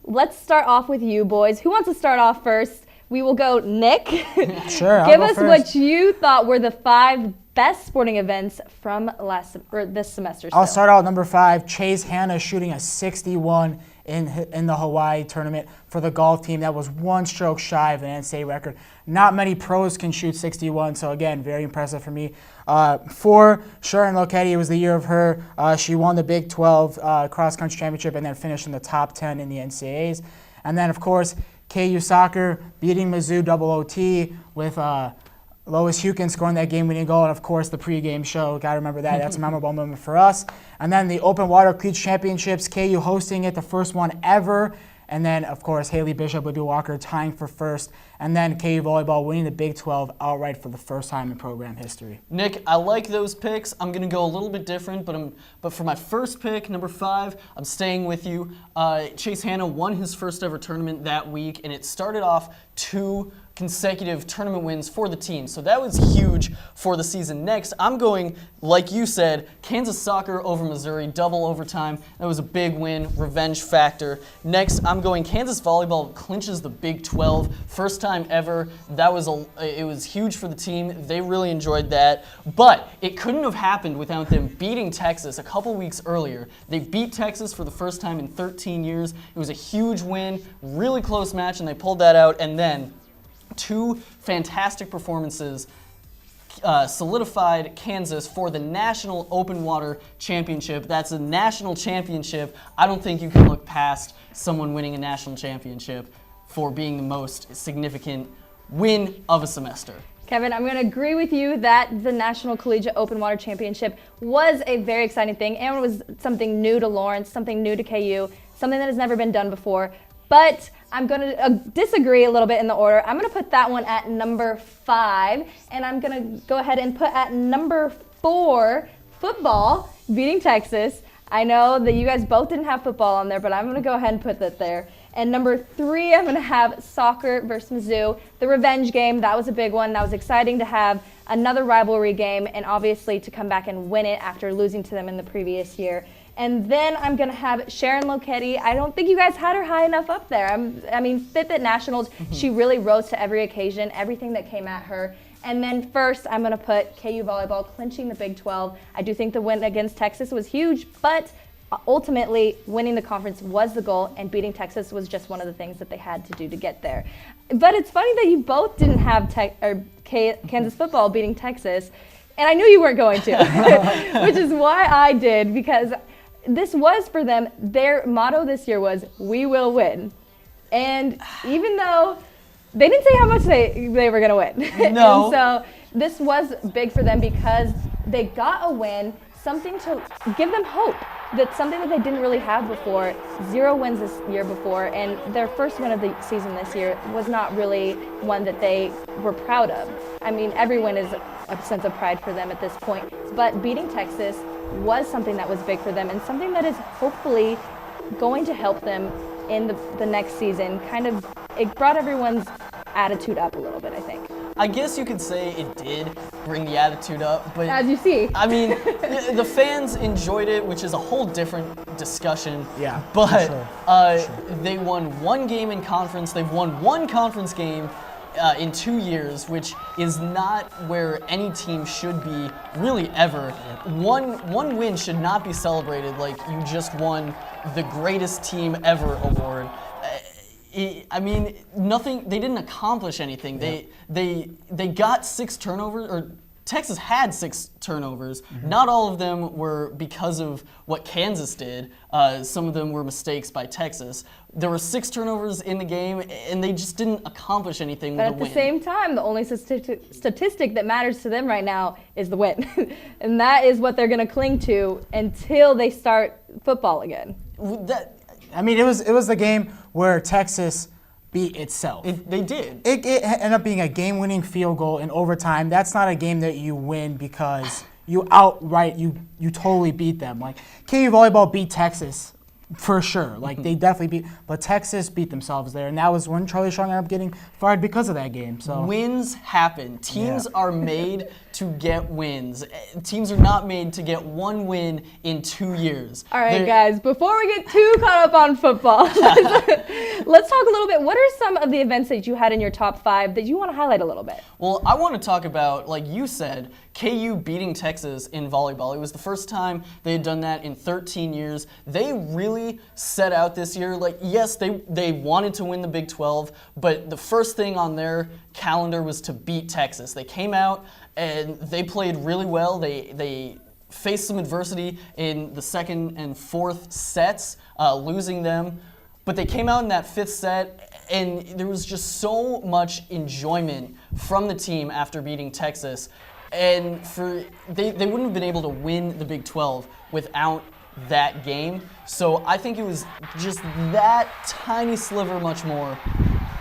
let's start off with you boys. Who wants to start off first? We will go Nick. Sure, Give us what you thought were the 5 best sporting events from this semester. I'll start out number 5. Chase Hanna shooting a 61 in the Hawaii tournament for the golf team. That was 1 stroke shy of an NCAA record. Not many pros can shoot 61, so again, very impressive for me. 4, Sharon Loketti, it was the year of her. She won the Big 12 cross-country championship and then finished in the top 10 in the NCAAs. And then, of course, KU soccer beating Mizzou double OT with Lois Hukin scoring that game-winning goal, and of course the pregame show. Got to remember that. That's a memorable moment for us. And then the Open Water Cleats Championships, KU hosting it, the first one ever. And then, of course, Haley Bishop, Ladue Walker tying for first. And then KU volleyball winning the Big 12 outright for the first time in program history. Nick, I like those picks. I'm going to go a little bit different, but for my first pick, number 5, I'm staying with you. Chase Hanna won his first ever tournament that week, and it started off 2 consecutive tournament wins for the team. So that was huge for the season. Next, I'm going, like you said, Kansas soccer over Missouri, double overtime. That was a big win, revenge factor. Next, I'm going Kansas volleyball clinches the Big 12, first time ever. It was huge for the team. They really enjoyed that. But it couldn't have happened without them beating Texas a couple weeks earlier. They beat Texas for the first time in 13 years. It was a huge win, really close match, and they pulled that out. And then 2 fantastic performances solidified Kansas for the National Open Water Championship. That's a national championship. I don't think you can look past someone winning a national championship for being the most significant win of a semester. Kevin, I'm going to agree with you that the National Collegiate Open Water Championship was a very exciting thing, and it was something new to Lawrence, something new to KU, something that has never been done before. But I'm going to disagree a little bit in the order. I'm going to put that one at number 5, and I'm going to go ahead and put at number 4, football beating Texas. I know that you guys both didn't have football on there, but I'm going to go ahead and put that there. And number 3, I'm going to have soccer versus Mizzou, the revenge game. That was a big one. That was exciting to have another rivalry game, and obviously to come back and win it after losing to them in the previous year. And then I'm going to have Sharon Loketti. I don't think you guys had her high enough up there. I mean, 5th at Nationals, she really rose to every occasion, everything that came at her. And then first, I'm going to put KU volleyball clinching the Big 12. I do think the win against Texas was huge, but ultimately, winning the conference was the goal, and beating Texas was just one of the things that they had to do to get there. But it's funny that you both didn't have Kansas football beating Texas, and I knew you weren't going to, which is why I did, because this was for them, their motto this year was, "We will win." And even though they didn't say how much they were going to win. No. And so this was big for them because they got a win, something to give them hope. That's something that they didn't really have before. 0 wins this year before, and their first win of the season this year was not really one that they were proud of. I mean, every win is a sense of pride for them at this point, but beating Texas was something that was big for them and something that is hopefully going to help them in the next season. It brought everyone's attitude up a little bit, I think. I guess you could say it did bring the attitude up, but as you see, I mean, the fans enjoyed it, which is a whole different discussion. Yeah, but sure. They won 1 game in conference. They've won 1 conference game in 2 years, which is not where any team should be really ever. One win should not be celebrated like you just won the greatest team ever award. I mean, nothing. They didn't accomplish anything. Yeah. They got 6 turnovers, or Texas had 6 turnovers. Mm-hmm. Not all of them were because of what Kansas did. Some of them were mistakes by Texas. There were 6 turnovers in the game, and they just didn't accomplish anything with a win. But at the same time, the only statistic that matters to them right now is the win. And that is what they're going to cling to until they start football again. I mean, it was the game where Texas beat itself. They did. It ended up being a game-winning field goal in overtime. That's not a game that you win because you totally beat them. Like, KU volleyball beat Texas For sure. Like, they definitely beat. But Texas beat themselves there. And that was when Charlie Strong ended up getting fired because of that game. So wins happen. Teams are made to get wins. Teams are not made to get one win in 2 years. All right, guys, before we get too caught up on football, let's talk a little bit. What are some of the events that you had in your top 5 that you want to highlight a little bit? Well, I want to talk about, like you said, KU beating Texas in volleyball. It was the first time they had done that in 13 years. They really set out this year. Like, yes, they wanted to win the Big 12, but the first thing on their calendar was to beat Texas. They came out and they played really well. They faced some adversity in the second and fourth sets, losing them. But they came out in that fifth set, and there was just so much enjoyment from the team after beating Texas. And they wouldn't have been able to win the Big 12 without that game. So I think it was just that tiny sliver much more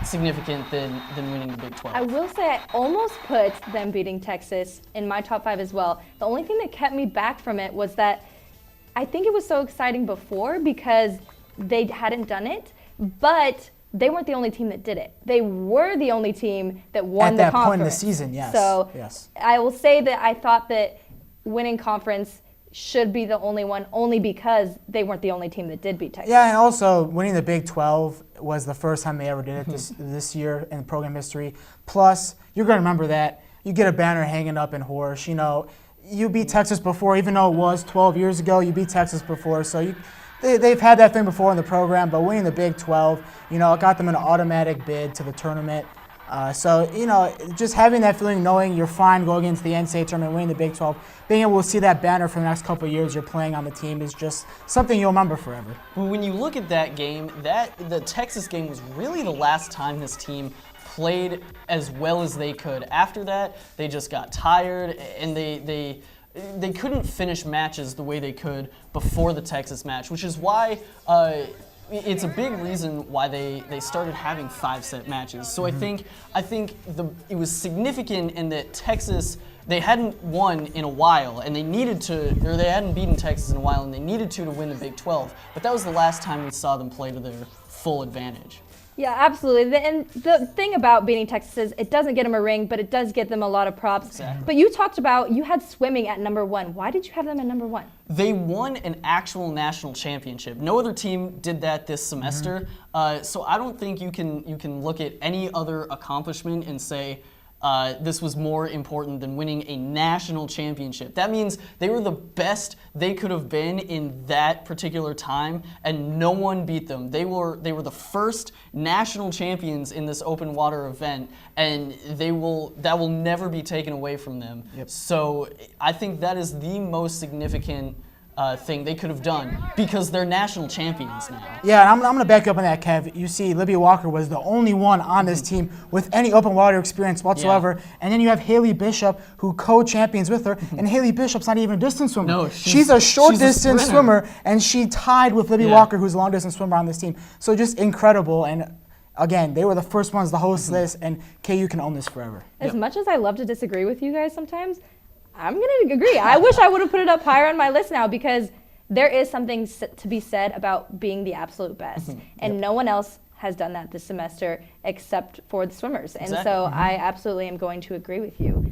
significant than winning the Big 12. I will say I almost put them beating Texas in my top 5 as well. The only thing that kept me back from it was that I think it was so exciting before because they hadn't done it, but they weren't the only team that did it. They were the only team that won the conference. At that point in the season, yes. So yes. I will say that I thought that winning conference should be the only one, only because they weren't the only team that did beat Texas. Yeah, and also winning the Big 12 was the first time they ever did it this year in program history. Plus, you're going to remember that. You get a banner hanging up in Horse. You know, you beat Texas before, even though it was 12 years ago, you beat Texas before. So they've had that thing before in the program, but winning the Big 12, you know, it got them an automatic bid to the tournament. So, you know, just having that feeling, knowing you're fine going into the NCAA tournament, winning the Big 12, being able to see that banner for the next couple of years you're playing on the team is just something you'll remember forever. When you look at that game, the Texas game was really the last time this team played as well as they could. After that, they just got tired, and they couldn't finish matches the way they could before the Texas match, which is why it's a big reason why they started having 5-set matches. So I think it was significant in that Texas, they hadn't won in a while, and they needed to, or they hadn't beaten Texas in a while, and they needed to win the Big 12. But that was the last time we saw them play to their full advantage. Yeah, absolutely. And the thing about beating Texas is it doesn't get them a ring, but it does get them a lot of props. Exactly. But you talked about, you had swimming at number 1. Why did you have them at number 1? They won an actual national championship. No other team did that this semester. So I don't think you can look at any other accomplishment and say, this was more important than winning a national championship. That means they were the best they could have been in that particular time, and no one beat them. They were the first national champions in this open water event, and that will never be taken away from them. Yep. So I think that is the most significant thing they could have done because they're national champions now. Yeah, and I'm going to back up on that, Kev. You see, Libby Walker was the only one on this team with any open water experience whatsoever. Yeah. And then you have Haley Bishop, who co-champions with her, and Haley Bishop's not even a distance swimmer. No, she's a short-distance swimmer, and she tied with Libby Walker, who's a long-distance swimmer on this team. So just incredible. And again, they were the first ones to host this, and KU can own this forever. As much as I love to disagree with you guys sometimes, I'm going to agree. I wish I would have put it up higher on my list now because there is something to be said about being the absolute best. And no one else has done that this semester except for the swimmers. And so I absolutely am going to agree with you.